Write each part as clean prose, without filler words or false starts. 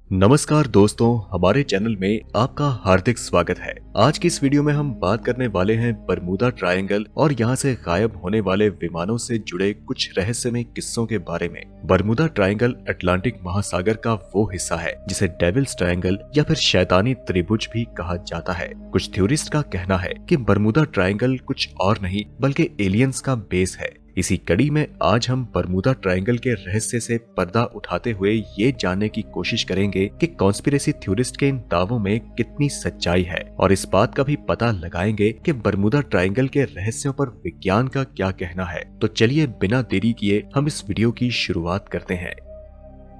नमस्कार दोस्तों, हमारे चैनल में आपका हार्दिक स्वागत है। आज की इस वीडियो में हम बात करने वाले हैं बरमूडा ट्रायंगल और यहाँ से गायब होने वाले विमानों से जुड़े कुछ रहस्यमय किस्सों के बारे में। बरमूडा ट्रायंगल अटलांटिक महासागर का वो हिस्सा है जिसे डेविल्स ट्रायंगल या फिर शैतानी त्रिभुज भी कहा जाता है। कुछ थ्योरिस्ट का कहना है कि बरमूडा ट्रायंगल कुछ और नहीं बल्कि एलियंस का बेस है। इसी कड़ी में आज हम बरमूडा ट्रायंगल के रहस्य से पर्दा उठाते हुए ये जानने की कोशिश करेंगे कि कॉन्स्पिरेसी थ्योरिस्ट के इन दावों में कितनी सच्चाई है और इस बात का भी पता लगाएंगे कि बरमूडा ट्रायंगल के रहस्यों पर विज्ञान का क्या कहना है। तो चलिए बिना देरी किए हम इस वीडियो की शुरुआत करते हैं।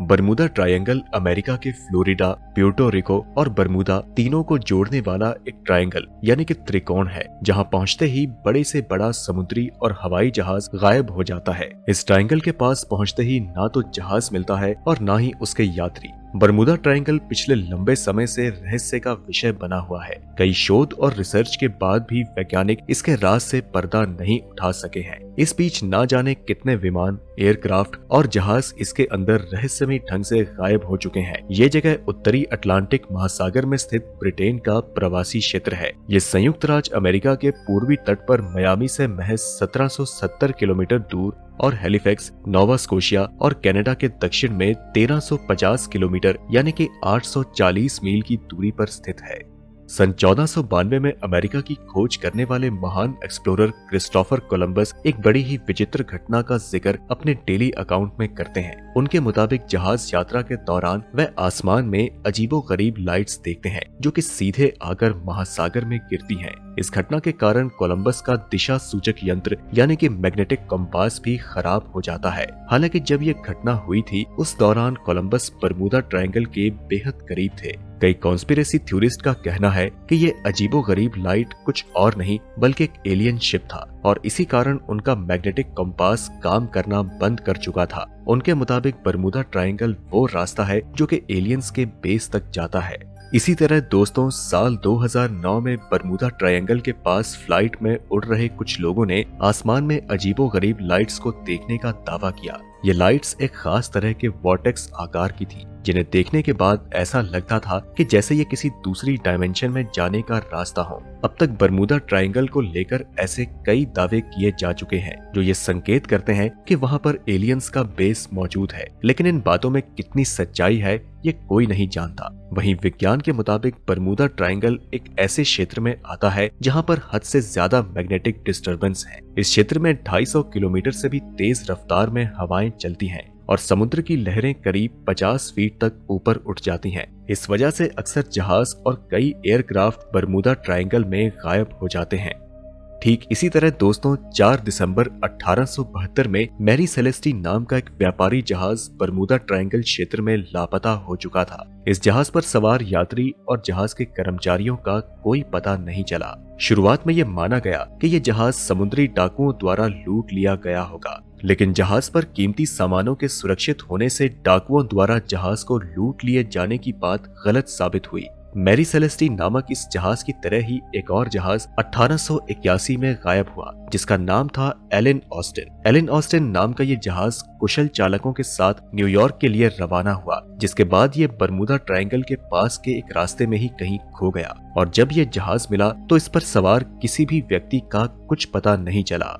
बरमूडा ट्रायंगल अमेरिका के फ्लोरिडा, प्यूर्टो रिको और बरमूडा तीनों को जोड़ने वाला एक ट्रायंगल यानी कि त्रिकोण है, जहां पहुंचते ही बड़े से बड़ा समुद्री और हवाई जहाज गायब हो जाता है। इस ट्रायंगल के पास पहुंचते ही ना तो जहाज मिलता है और ना ही उसके यात्री। बरमूडा ट्रायंगल पिछले लंबे समय से रहस्य का विषय बना हुआ है। कई शोध और रिसर्च के बाद भी वैज्ञानिक इसके राज से पर्दा नहीं उठा सके हैं। इस बीच ना जाने कितने विमान, एयरक्राफ्ट और जहाज इसके अंदर रहस्यमय ढंग से गायब हो चुके हैं। ये जगह उत्तरी अटलांटिक महासागर में स्थित ब्रिटेन का प्रवासी क्षेत्र है। ये संयुक्त राज्य अमेरिका के पूर्वी तट पर मियामी से महज 1770 किलोमीटर दूर और हैलिफैक्स, नोवा स्कोशिया और कनाडा के दक्षिण में 1350 किलोमीटर यानी कि 840 मील की दूरी पर स्थित है। सन 1492 में अमेरिका की खोज करने वाले महान एक्सप्लोरर क्रिस्टोफर कोलंबस एक बड़ी ही विचित्र घटना का जिक्र अपने डेली अकाउंट में करते हैं। उनके मुताबिक जहाज यात्रा के दौरान वह आसमान में अजीबोगरीब लाइट्स देखते हैं जो कि सीधे आकर महासागर में गिरती हैं। इस घटना के कारण कोलंबस का दिशा सूचक यंत्र यानी कि मैग्नेटिक कंपास भी खराब हो जाता है। हालांकि जब ये घटना हुई थी उस दौरान कोलंबस बरमूडा ट्रायंगल के बेहद करीब थे। कई कॉन्स्पिरेसी थ्योरिस्ट का कहना है कि ये अजीबोगरीब लाइट कुछ और नहीं बल्कि एक एलियन शिप था और इसी कारण उनका मैग्नेटिक कंपास काम करना बंद कर चुका था। उनके मुताबिक बरमूडा ट्रायंगल वो रास्ता है जो कि एलियंस के बेस तक जाता है। इसी तरह दोस्तों, साल 2009 में बरमूडा ट्रायंगल के पास फ्लाइट में उड़ रहे कुछ लोगों ने आसमान में अजीबोगरीब लाइट्स को देखने का दावा किया। ये लाइट्स एक खास तरह के वॉर्टेक्स आकार की थी, जिन्हें देखने के बाद ऐसा लगता था कि जैसे ये किसी दूसरी डायमेंशन में जाने का रास्ता हो। अब तक बरमूडा ट्रायंगल को लेकर ऐसे कई दावे किए जा चुके हैं जो ये संकेत करते हैं कि वहाँ पर एलियंस का बेस मौजूद है, लेकिन इन बातों में कितनी सच्चाई है ये कोई नहीं जानता। वहीं विज्ञान के मुताबिक बरमूडा ट्रायंगल एक ऐसे क्षेत्र में आता है जहां पर हद से ज्यादा मैग्नेटिक डिस्टरबेंस है। इस क्षेत्र में 250 किलोमीटर से भी तेज रफ्तार में हवाएं चलती हैं और समुद्र की लहरें करीब 50 फीट तक ऊपर उठ जाती हैं। इस वजह से अक्सर जहाज और कई एयरक्राफ्ट बरमूडा ट्रायंगल में गायब हो जाते हैं। ठीक इसी तरह दोस्तों, 4 दिसंबर 1872 में मैरी सेलेस्टी नाम का एक व्यापारी जहाज बरमूडा ट्रायंगल क्षेत्र में लापता हो चुका था। इस जहाज पर सवार यात्री और जहाज के कर्मचारियों का कोई पता नहीं चला। शुरुआत में यह माना गया कि यह जहाज समुद्री डाकुओं द्वारा लूट लिया गया होगा, लेकिन जहाज पर कीमती सामानों के सुरक्षित होने से डाकुओं द्वारा जहाज को लूट लिए जाने की बात गलत साबित हुई। मैरी सेलेस्टी नामक इस जहाज की तरह ही एक और जहाज 1881 में गायब हुआ जिसका नाम था एलन ऑस्टिन। एलन ऑस्टिन नाम का ये जहाज कुशल चालकों के साथ न्यूयॉर्क के लिए रवाना हुआ, जिसके बाद ये बरमूडा ट्रायंगल के पास के एक रास्ते में ही कहीं खो गया और जब ये जहाज मिला तो इस पर सवार किसी भी व्यक्ति का कुछ पता नहीं चला।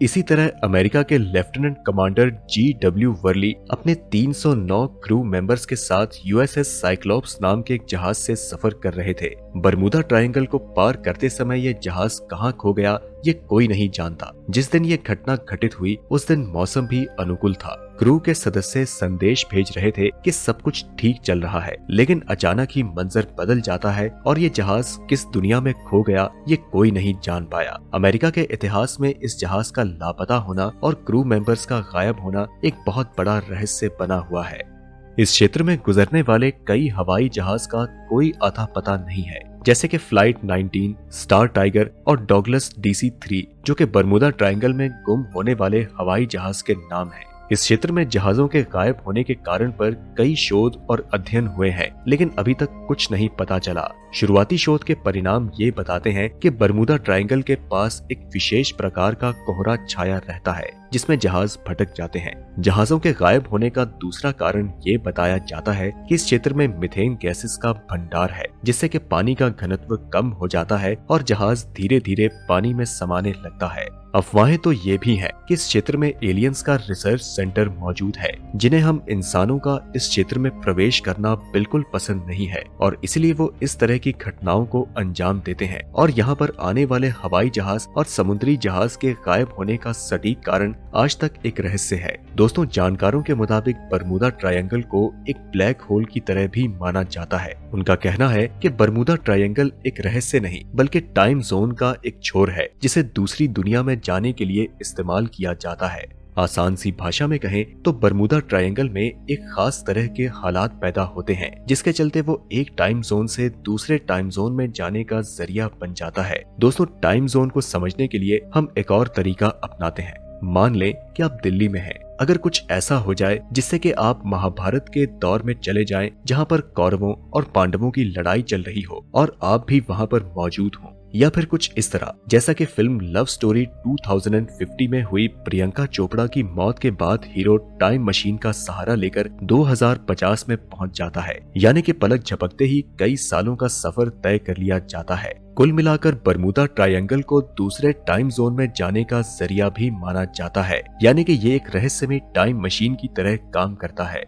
इसी तरह अमेरिका के लेफ्टिनेंट कमांडर G.W. वर्ली अपने 309 क्रू मेंबर्स के साथ USS साइक्लोप्स नाम के एक जहाज से सफर कर रहे थे। बरमूडा ट्रायंगल को पार करते समय ये जहाज कहां खो गया ये कोई नहीं जानता। जिस दिन ये घटना घटित हुई उस दिन मौसम भी अनुकूल था। क्रू के सदस्य संदेश भेज रहे थे कि सब कुछ ठीक चल रहा है, लेकिन अचानक ही मंजर बदल जाता है और ये जहाज किस दुनिया में खो गया ये कोई नहीं जान पाया। अमेरिका के इतिहास में इस जहाज का लापता होना और क्रू मेंबर्स का गायब होना एक बहुत बड़ा रहस्य बना हुआ है। इस क्षेत्र में गुजरने वाले कई हवाई जहाज का कोई अता पता नहीं है, जैसे कि फ्लाइट 19, स्टार टाइगर और डॉगलस DC-3 जो कि बरमूडा ट्रायंगल में गुम होने वाले हवाई जहाज के नाम हैं। इस क्षेत्र में जहाजों के गायब होने के कारण पर कई शोध और अध्ययन हुए हैं, लेकिन अभी तक कुछ नहीं पता चला। शुरुआती शोध के परिणाम ये बताते हैं कि बरमूदा ट्रायंगल के पास एक विशेष प्रकार का कोहरा छाया रहता है जिसमें जहाज भटक जाते हैं। जहाजों के गायब होने का दूसरा कारण ये बताया जाता है कि इस क्षेत्र में मीथेन गैसेस का भंडार है, जिससे कि पानी का घनत्व कम हो जाता है और जहाज धीरे धीरे पानी में समाने लगता है। अफवाहें तो ये भी हैं कि इस क्षेत्र में एलियंस का रिसर्च सेंटर मौजूद है, जिन्हें हम इंसानों का इस क्षेत्र में प्रवेश करना बिल्कुल पसंद नहीं है और इसलिए वो इस तरह की घटनाओं को अंजाम देते हैं। और यहाँ पर आने वाले हवाई जहाज और समुद्री जहाज के गायब होने का सटीक कारण आज तक एक रहस्य है। दोस्तों, जानकारों के मुताबिक बरमूदा ट्रायंगल को एक ब्लैक होल की तरह भी माना जाता है। उनका कहना है कि बरमूदा ट्रायंगल एक रहस्य नहीं बल्कि टाइम जोन का एक छोर है जिसे दूसरी दुनिया में जाने के लिए इस्तेमाल किया जाता है। आसान सी भाषा में कहें तो बरमूदा ट्रायंगल में एक खास तरह के हालात पैदा होते हैं जिसके चलते वो एक टाइम जोन से दूसरे टाइम जोन में जाने का जरिया बन जाता है। दोस्तों, टाइम जोन को समझने के लिए हम एक और तरीका अपनाते हैं। मान लें कि आप दिल्ली में हैं। अगर कुछ ऐसा हो जाए जिससे कि आप महाभारत के दौर में चले जाएं, जहां पर कौरवों और पांडवों की लड़ाई चल रही हो और आप भी वहां पर मौजूद हों, या फिर कुछ इस तरह जैसा कि फिल्म लव स्टोरी 2050 में हुई प्रियंका चोपड़ा की मौत के बाद हीरो टाइम मशीन का सहारा लेकर 2050 में पहुंच जाता है, यानी कि पलक झपकते ही कई सालों का सफर तय कर लिया जाता है। कुल मिलाकर बरमूदा ट्रायंगल को दूसरे टाइम जोन में जाने का जरिया भी माना जाता है, यानी कि ये एक रहस्यमय टाइम मशीन की तरह काम करता है।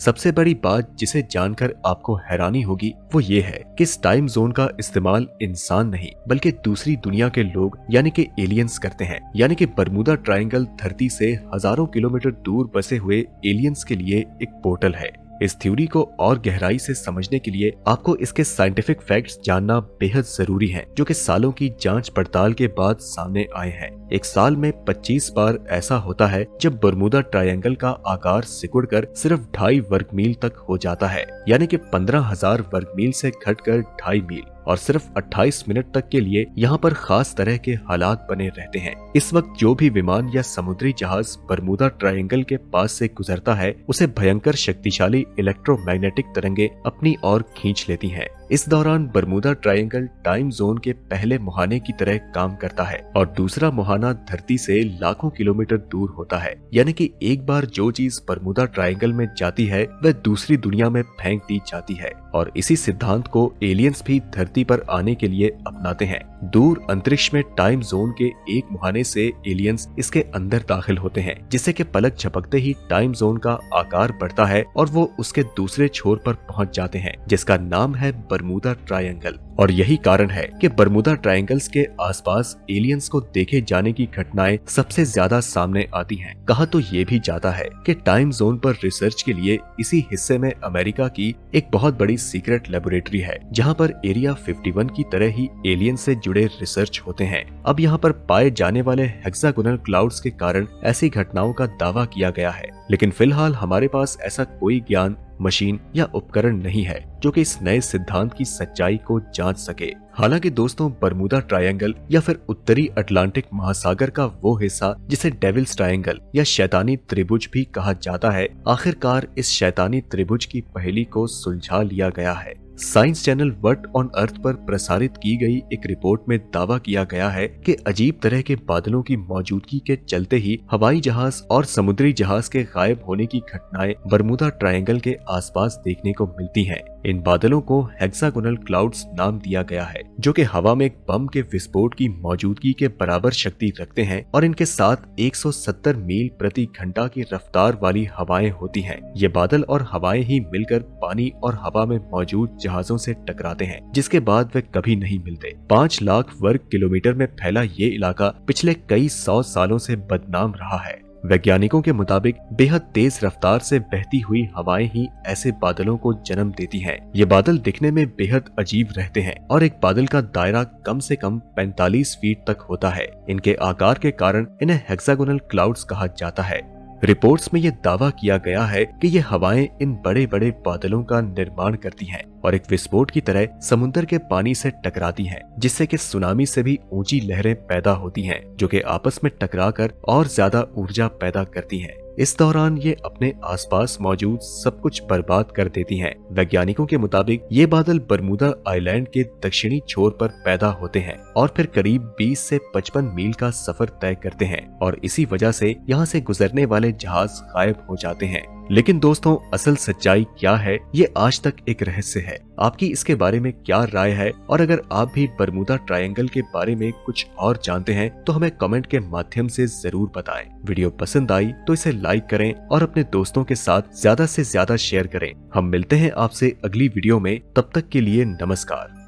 सबसे बड़ी बात जिसे जानकर आपको हैरानी होगी वो ये है कि इस टाइम जोन का इस्तेमाल इंसान नहीं बल्कि दूसरी दुनिया के लोग यानी कि एलियंस करते हैं। यानी कि बरमूदा ट्रायंगल धरती से हजारों किलोमीटर दूर बसे हुए एलियंस के लिए एक पोर्टल है। इस थ्योरी को और गहराई से समझने के लिए आपको इसके साइंटिफिक फैक्ट्स जानना बेहद जरूरी है, जो कि सालों की जांच पड़ताल के बाद सामने आए हैं। एक साल में 25 बार ऐसा होता है जब बरमूदा ट्रायंगल का आकार सिकुड़कर सिर्फ 2.5 वर्ग मील तक हो जाता है, यानी कि 15,000 वर्ग मील से घटकर 2.5 मील, और सिर्फ 28 मिनट तक के लिए यहाँ पर खास तरह के हालात बने रहते हैं। इस वक्त जो भी विमान या समुद्री जहाज बरमूदा ट्रायंगल के पास से गुजरता है उसे भयंकर शक्तिशाली इलेक्ट्रोमैग्नेटिक तरंगे अपनी ओर खींच लेती हैं। इस दौरान बरमूदा ट्रायंगल टाइम जोन के पहले मुहाने की तरह काम करता है और दूसरा मुहाना धरती से लाखों किलोमीटर दूर होता है, यानी कि एक बार जो चीज बरमूदा ट्रायंगल में जाती है वह दूसरी दुनिया में फेंक दी जाती है। और इसी सिद्धांत को एलियंस भी धरती पर आने के लिए अपनाते हैं। दूर अंतरिक्ष में टाइम जोन के एक मुहाने से एलियंस इसके अंदर दाखिल होते हैं, जिससे कि पलक झपकते ही टाइम जोन का आकार बढ़ता है और वो उसके दूसरे छोर पर पहुंच जाते हैं, जिसका नाम है बरमूदा ट्रायंगल। और यही कारण है कि बरमूदा ट्रायंगल्स के आसपास एलियंस को देखे जाने की घटनाएं सबसे ज्यादा सामने आती हैं। कहा तो ये भी जाता है कि टाइम जोन पर रिसर्च के लिए इसी हिस्से में अमेरिका की एक बहुत बड़ी सीक्रेट लेबोरेटरी है, जहां पर एरिया 51 की तरह ही एलियन से जुड़े रिसर्च होते हैं। अब यहाँ पर पाए जाने वाले हेक्सागोनल क्लाउड्स के कारण ऐसी घटनाओं का दावा किया गया है, लेकिन फिलहाल हमारे पास ऐसा कोई ज्ञान, मशीन या उपकरण नहीं है जो कि इस नए सिद्धांत की सच्चाई को जांच सके। हालांकि दोस्तों, बरमूदा ट्रायंगल या फिर उत्तरी अटलांटिक महासागर का वो हिस्सा जिसे डेविल्स ट्रायंगल या शैतानी त्रिभुज भी कहा जाता है, आखिरकार इस शैतानी त्रिभुज की पहेली को सुलझा लिया गया है। Science channel what on earth पर प्रसारित की गई एक रिपोर्ट में दावा किया गया है कि अजीब तरह के बादलों की मौजूदगी के चलते ही हवाई जहाज और समुद्री जहाज के गायब होने की घटनाएं बरमूदा ट्रायंगल के आसपास देखने को मिलती हैं। इन बादलों को हेक्सागोनल क्लाउड्स नाम दिया गया है, जो कि हवा में एक बम के विस्फोट की मौजूदगी के बराबर शक्ति रखते हैं और इनके साथ 170 मील प्रति घंटा की रफ्तार वाली हवाएं होती हैं। ये बादल और हवाएं ही मिलकर पानी और हवा में मौजूद जहाजों से टकराते हैं, जिसके बाद वे कभी नहीं मिलते। 5 लाख वर्ग किलोमीटर में फैला ये इलाका पिछले कई 100 सालों से बदनाम रहा है। वैज्ञानिकों के मुताबिक बेहद तेज रफ्तार से बहती हुई हवाएं ही ऐसे बादलों को जन्म देती हैं। ये बादल दिखने में बेहद अजीब रहते हैं और एक बादल का दायरा कम से कम 45 फीट तक होता है। इनके आकार के कारण इन्हें हेक्सागोनल क्लाउड्स कहा जाता है। रिपोर्ट्स में ये दावा किया गया है कि ये हवाएं इन बड़े बड़े बादलों का निर्माण करती हैं और एक विस्फोट की तरह समुद्र के पानी से टकराती हैं, जिससे कि सुनामी से भी ऊंची लहरें पैदा होती हैं, जो कि आपस में टकराकर और ज्यादा ऊर्जा पैदा करती हैं। इस दौरान ये अपने आसपास मौजूद सब कुछ बर्बाद कर देती हैं। वैज्ञानिकों के मुताबिक ये बादल बरमूदा आइलैंड के दक्षिणी छोर पर पैदा होते हैं और फिर करीब 20 से 55 मील का सफर तय करते हैं और इसी वजह से यहाँ से गुजरने वाले जहाज गायब हो जाते हैं। लेकिन दोस्तों, असल सच्चाई क्या है ये आज तक एक रहस्य है। आपकी इसके बारे में क्या राय है? और अगर आप भी बरमूदा ट्रायंगल के बारे में कुछ और जानते हैं तो हमें कमेंट के माध्यम से जरूर बताएं। वीडियो पसंद आई तो इसे लाइक करें और अपने दोस्तों के साथ ज्यादा से ज्यादा शेयर करें। हम मिलते हैं आपसे अगली वीडियो में, तब तक के लिए नमस्कार।